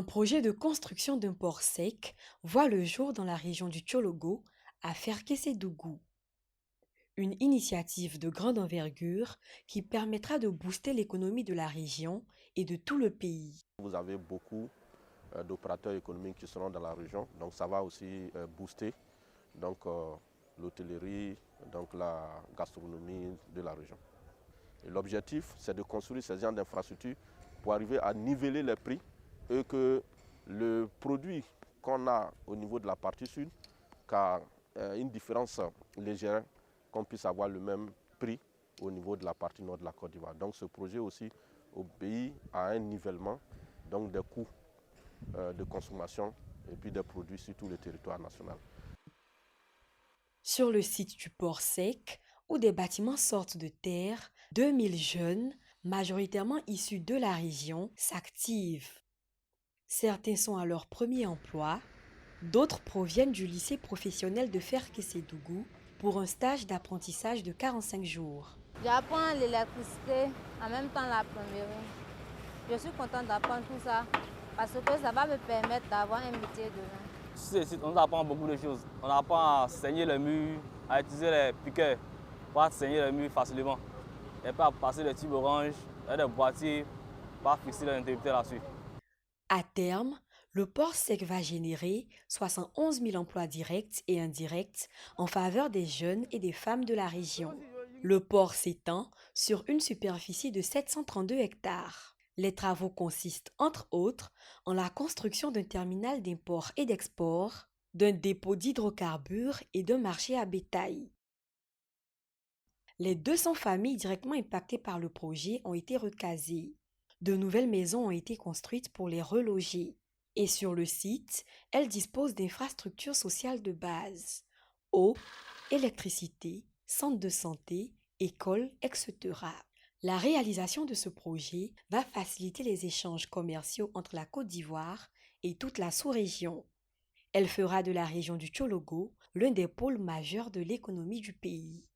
Un projet de construction d'un port sec voit le jour dans la région du Tchologo, à Ferkessédougou. Une initiative de grande envergure qui permettra de booster l'économie de la région et de tout le pays. Vous avez beaucoup d'opérateurs économiques qui seront dans la région, donc ça va aussi booster l'hôtellerie, donc la gastronomie de la région. L'objectif, c'est de construire ces genres d'infrastructures pour arriver à niveler les prix et que le produit qu'on a au niveau de la partie sud, car une différence légère, qu'on puisse avoir le même prix au niveau de la partie nord de la Côte d'Ivoire. Donc ce projet aussi obéit à un nivellement donc des coûts de consommation et puis des produits sur tout le territoire national. Sur le site du port sec, où des bâtiments sortent de terre, 2000 jeunes, majoritairement issus de la région, s'activent. Certains sont à leur premier emploi, d'autres proviennent du lycée professionnel de Ferkessédougou pour un stage d'apprentissage de 45 jours. J'apprends l'électricité, en même temps la plomberie. Je suis contente d'apprendre tout ça parce que ça va me permettre d'avoir un métier demain. On apprend beaucoup de choses. On apprend à saigner le mur, à utiliser les piqueurs pour saigner le mur facilement. Et pas à passer des tubes oranges, des boîtiers, pour fixer l'intégrité là-dessus. À terme, le port sec va générer 71 000 emplois directs et indirects en faveur des jeunes et des femmes de la région. Le port s'étend sur une superficie de 732 hectares. Les travaux consistent, entre autres, en la construction d'un terminal d'import et d'export, d'un dépôt d'hydrocarbures et d'un marché à bétail. Les 200 familles directement impactées par le projet ont été recasées. De nouvelles maisons ont été construites pour les reloger. Et sur le site, elles disposent d'infrastructures sociales de base: eau, électricité, centre de santé, école, etc. La réalisation de ce projet va faciliter les échanges commerciaux entre la Côte d'Ivoire et toute la sous-région. Elle fera de la région du Tchologo l'un des pôles majeurs de l'économie du pays.